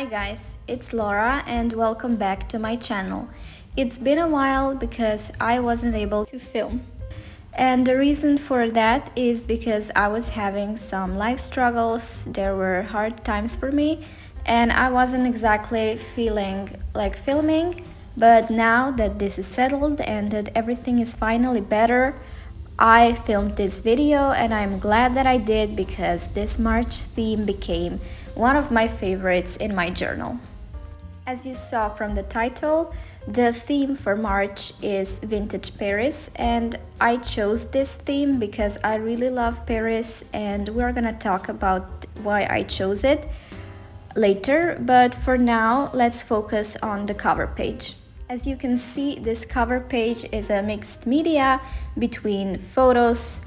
Hi guys, it's Laura and welcome back to my channel. It's been a while because I wasn't able to film. And the reason for that is because I was having some life struggles, there were hard times for me, and I wasn't exactly feeling like filming. But now that this is settled and that everything is finally better, I filmed this video and I'm glad that I did because this March theme became one of my favorites in my journal. As you saw from the title, the theme for March is Vintage Paris, and I chose this theme because I really love Paris and we're gonna talk about why I chose it later, but for now let's focus on the cover page. As you can see, this cover page is a mixed media between photos,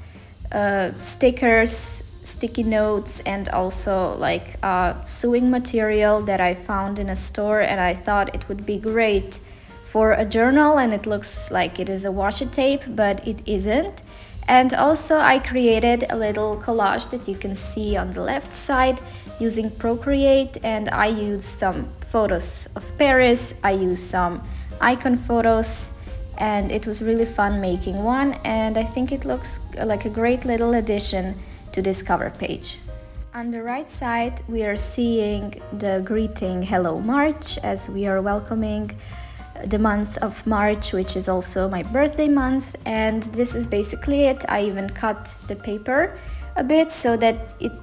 stickers, sticky notes, and also like sewing material that I found in a store, and I thought it would be great for a journal, and it looks like it is a washi tape, but it isn't. And also I created a little collage that you can see on the left side using Procreate, and I used some photos of Paris, I used some icon photos, and it was really fun making one, and I think it looks like a great little addition to this cover page. On the right side we are seeing the greeting Hello March, as we are welcoming the month of March, which is also my birthday month, and this is basically it. I even cut the paper a bit so that it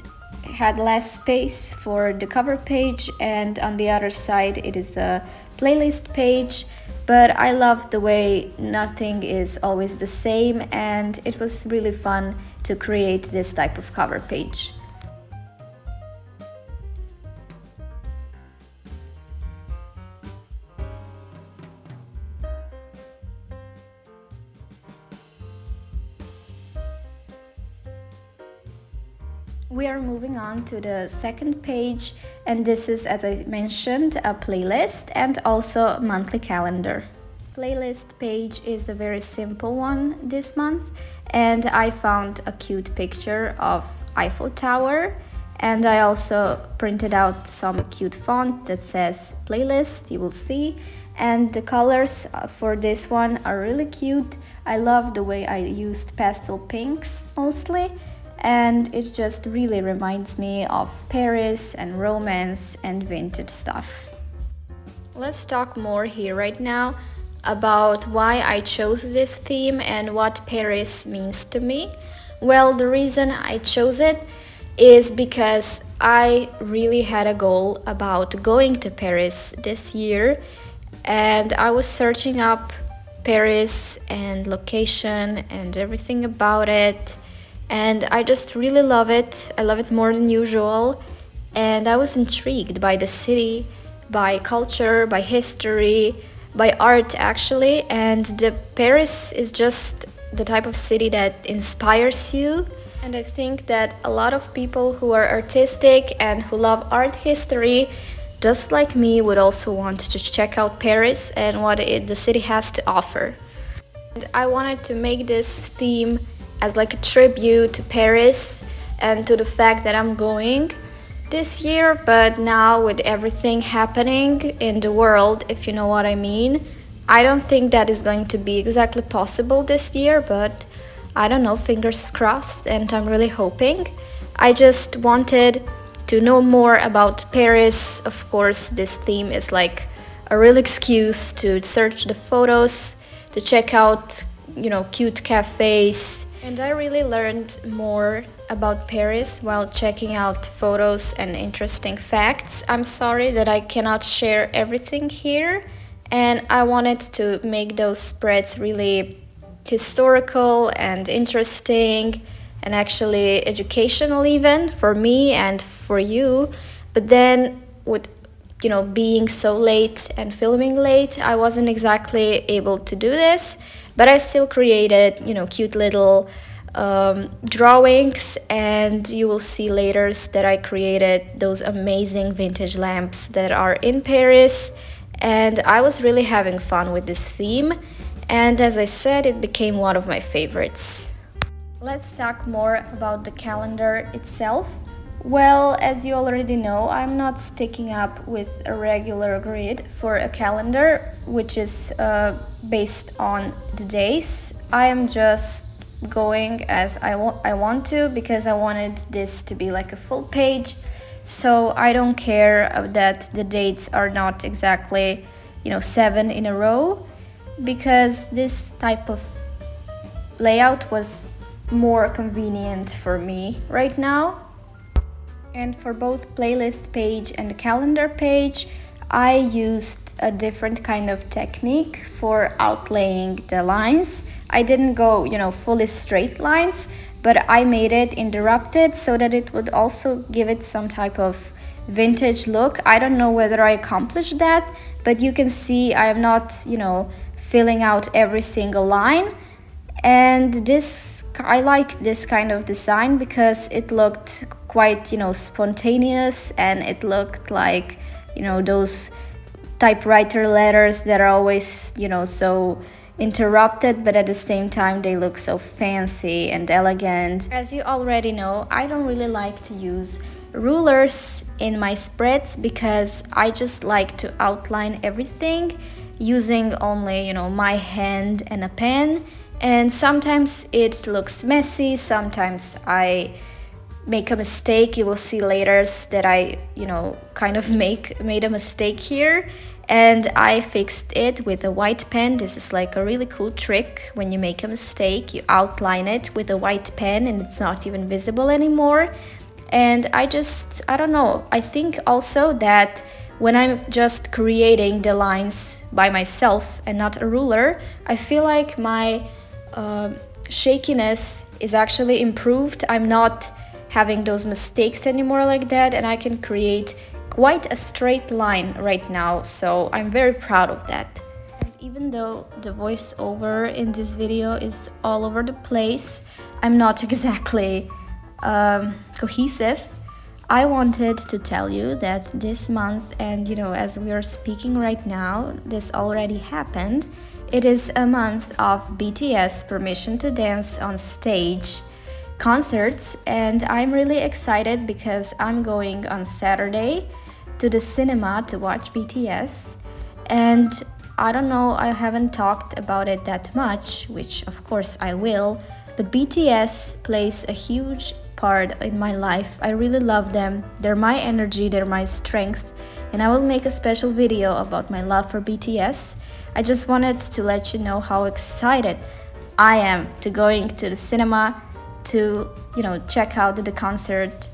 had less space for the cover page, and on the other side it is a playlist page. But I love the way nothing is always the same, and it was really fun to create this type of cover page. We are moving on to the second page, and this is, as I mentioned, a playlist and also a monthly calendar. Playlist page is a very simple one this month, and I found a cute picture of Eiffel Tower, and I also printed out some cute font that says playlist, you will see, and the colors for this one are really cute. I love the way I used pastel pinks mostly, and it just really reminds me of Paris and romance and vintage stuff. Let's talk more here right now about why I chose this theme and what Paris means to me. Well, the reason I chose it is because I really had a goal about going to Paris this year, and I was searching up Paris and location and everything about it, and I just really love it. I love it more than usual, and I was intrigued by the city, by culture, by history, by art actually, and the Paris is just the type of city that inspires you. And I think that a lot of people who are artistic and who love art history, just like me, would also want to check out Paris and what the city has to offer. And I wanted to make this theme as like a tribute to Paris and to the fact that I'm going this year, but now with everything happening in the world, if you know what I mean, I don't think that is going to be exactly possible this year, but I don't know, fingers crossed, and I'm really hoping. I just wanted to know more about Paris. Of course, this theme is like a real excuse to search the photos, to check out, cute cafes. And I really learned more about Paris while checking out photos and interesting facts. I'm sorry that I cannot share everything here, and I wanted to make those spreads really historical and interesting and actually educational even for me and for you. But then with being so late and filming late, I wasn't exactly able to do this, but I still created cute little drawings, and you will see later that I created those amazing vintage lamps that are in Paris, and I was really having fun with this theme, and as I said, it became one of my favorites. Let's talk more about the calendar itself. Well, as you already know, I'm not sticking up with a regular grid for a calendar, which is based on the days. I am just going as I want to, because I wanted this to be like a full page. So I don't care that the dates are not exactly, 7 in a row, because this type of layout was more convenient for me right now. And for both playlist page and calendar page, I used a different kind of technique for outlaying the lines. I didn't go, fully straight lines, but I made it interrupted so that it would also give it some type of vintage look. I don't know whether I accomplished that, but you can see I am not, filling out every single line. And I like this kind of design because it looked quite, spontaneous, and it looked like, those typewriter letters that are always, so interrupted, but at the same time they look so fancy and elegant. As you already know, I don't really like to use rulers in my spreads because I just like to outline everything using only, my hand and a pen. And sometimes it looks messy, sometimes I make a mistake. You will see later that I, kind of made a mistake here, and I fixed it with a white pen. This is like a really cool trick. When you make a mistake, you outline it with a white pen and it's not even visible anymore. And I don't know, I think also that when I'm just creating the lines by myself and not a ruler, I feel like my shakiness is actually improved. I'm not having those mistakes anymore like that, and I can create quite a straight line right now, so I'm very proud of that. And even though the voiceover in this video is all over the place, I'm not exactly cohesive. I wanted to tell you that this month, and as we are speaking right now, this already happened. It is a month of BTS Permission to Dance on Stage concerts, and I'm really excited because I'm going on Saturday to the cinema to watch BTS. And I don't know, I haven't talked about it that much, which of course I will, but BTS plays a huge part in my life. I really love them. They're my energy, they're my strength, and I will make a special video about my love for BTS. I just wanted to let you know how excited I am to going to the cinema to, check out the concert.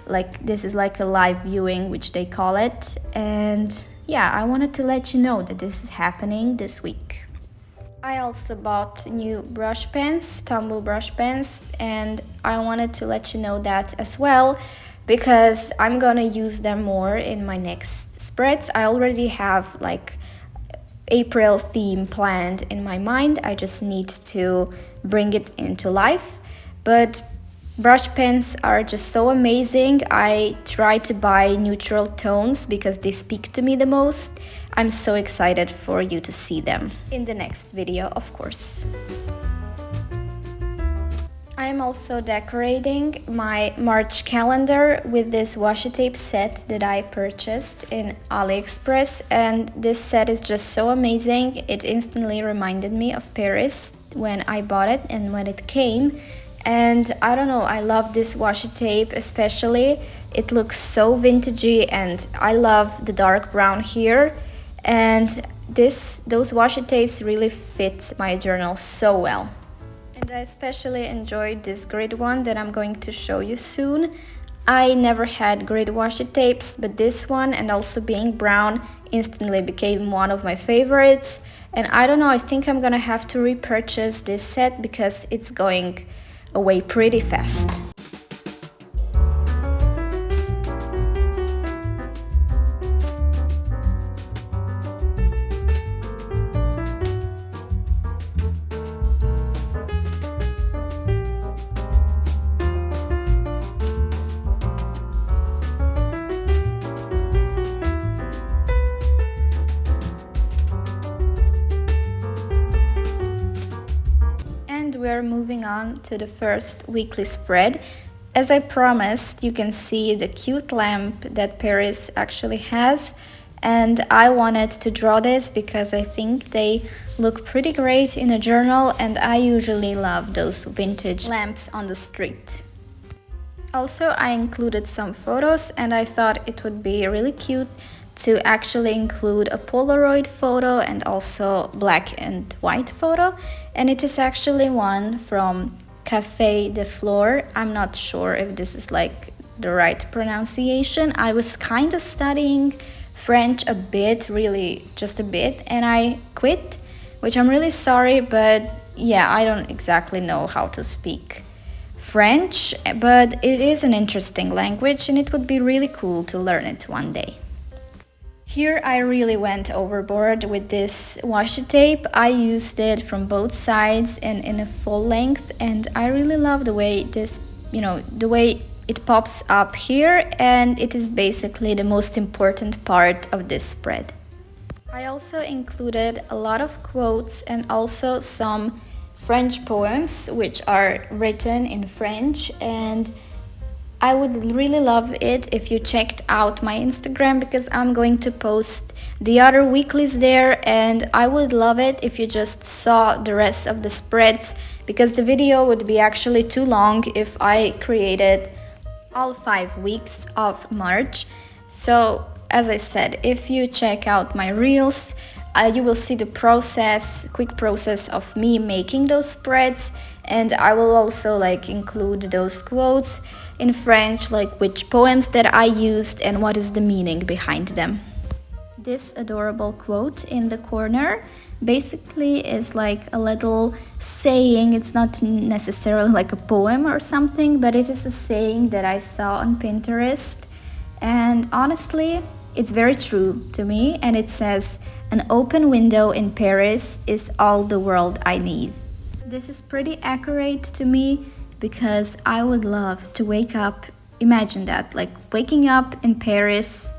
Like, this is like a live viewing, which they call it. And yeah, I wanted to let you know that this is happening this week. I also bought new brush pens, Tombow brush pens, and I wanted to let you know that as well, because I'm gonna use them more in my next spreads. I already have like April theme planned in my mind. I just need to bring it into life. But brush pens are just so amazing. I try to buy neutral tones because they speak to me the most. I'm so excited for you to see them in the next video, of course. I am also decorating my March calendar with this washi tape set that I purchased in AliExpress, and this set is just so amazing. It instantly reminded me of Paris when I bought it and when it came. And I don't know, I love this washi tape especially. It looks so vintagey, and I love the dark brown here. And those washi tapes really fit my journal so well. And I especially enjoyed this grid one that I'm going to show you soon. I never had grid washi tapes, but this one, and also being brown, instantly became one of my favorites. And I don't know, I think I'm gonna have to repurchase this set because it's going away pretty fast. We're moving on to the first weekly spread. As I promised, you can see the cute lamp that Paris actually has, and I wanted to draw this because I think they look pretty great in a journal, and I usually love those vintage lamps on the street. Also, I included some photos, and I thought it would be really cute to actually include a Polaroid photo and also black and white photo, and it is actually one from Café de Flore. I'm not sure if this is like the right pronunciation. I was kind of studying French a bit, really just a bit, and I quit, which I'm really sorry, but yeah, I don't exactly know how to speak French, but it is an interesting language and it would be really cool to learn it one day. Here I really went overboard with this washi tape. I used it from both sides and in a full length, and I really love the way this, the way it pops up here, and it is basically the most important part of this spread. I also included a lot of quotes and also some French poems which are written in French, and I would really love it if you checked out my Instagram because I'm going to post the other weeklies there, and I would love it if you just saw the rest of the spreads because the video would be actually too long if I created all 5 weeks of March. So as I said, if you check out my reels, you will see the quick process of me making those spreads, and I will also include those quotes in French, like which poems that I used and what is the meaning behind them. This adorable quote in the corner basically is like a little saying. It's not necessarily like a poem or something, but it is a saying that I saw on Pinterest, and honestly, it's very true to me, and it says, "An open window in Paris is all the world I need." This is pretty accurate to me because I would love to wake up, imagine that, like waking up in Paris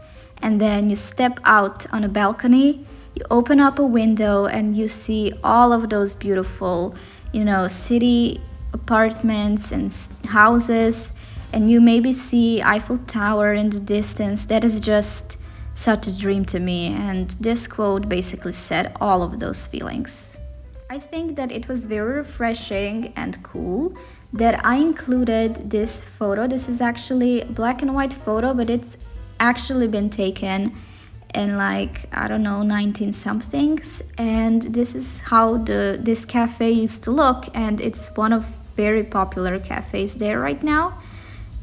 and then you step out on a balcony, you open up a window and you see all of those beautiful, city apartments and houses, and you maybe see Eiffel Tower in the distance. That is just such a dream to me, and this quote basically said all of those feelings. I think that it was very refreshing and cool that I included this photo. This is actually a black and white photo, but it's actually been taken in 19 somethings, and this is how this cafe used to look, and it's one of very popular cafes there right now.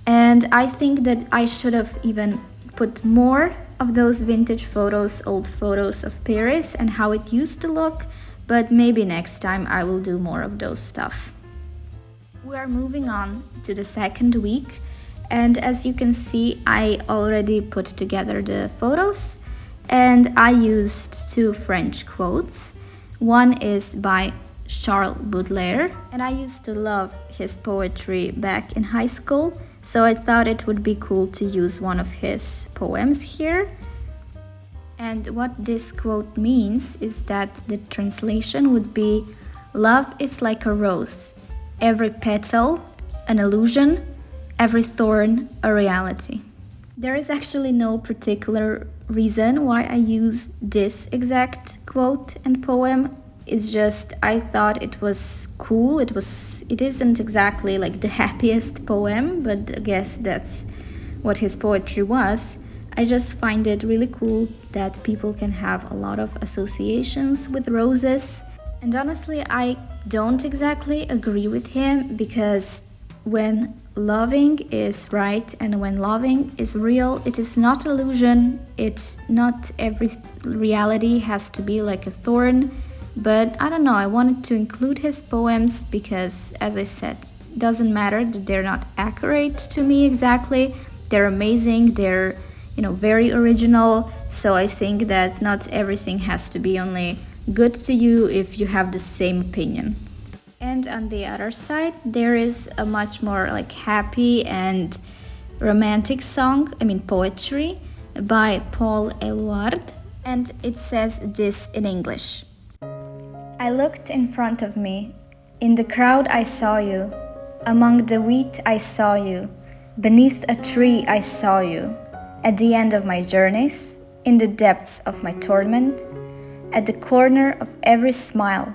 And I think that I should have even put more of those vintage photos, old photos of Paris and how it used to look, but maybe next time I will do more of those stuff. We are moving on to the second week, and as you can see, I already put together the photos, and I used 2 French quotes. One is by Charles Baudelaire, and I used to love his poetry back in high school, so I thought it would be cool to use one of his poems here. And what this quote means is that the translation would be, "Love is like a rose, every petal an illusion, every thorn a reality." There is actually no particular reason why I use this exact quote and poem. It's just I thought it was cool. It isn't exactly like the happiest poem, but I guess that's what his poetry was. I just find it really cool that people can have a lot of associations with roses. And honestly, I don't exactly agree with him, because when loving is right and when loving is real, it is not illusion. It's not every reality has to be like a thorn. But I don't know, I wanted to include his poems because, as I said, it doesn't matter that they're not accurate to me exactly. They're amazing, they're very original. So I think that not everything has to be only good to you if you have the same opinion. And on the other side, there is a much more happy and romantic song, poetry by Paul Eluard, and it says this in English. "I looked in front of me. In the crowd I saw you. Among the wheat I saw you. Beneath a tree I saw you, at the end of my journeys, in the depths of my torment, at the corner of every smile,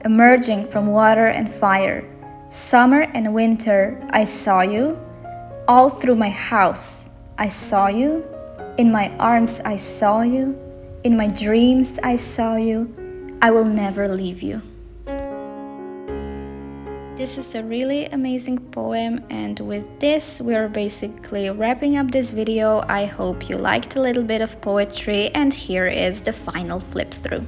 emerging from water and fire, summer and winter I saw you, all through my house I saw you, in my arms I saw you, in my dreams I saw you, I will never leave you. This is a really amazing poem, and with this we are basically wrapping up this video. I hope you liked a little bit of poetry, and here is the final flip through.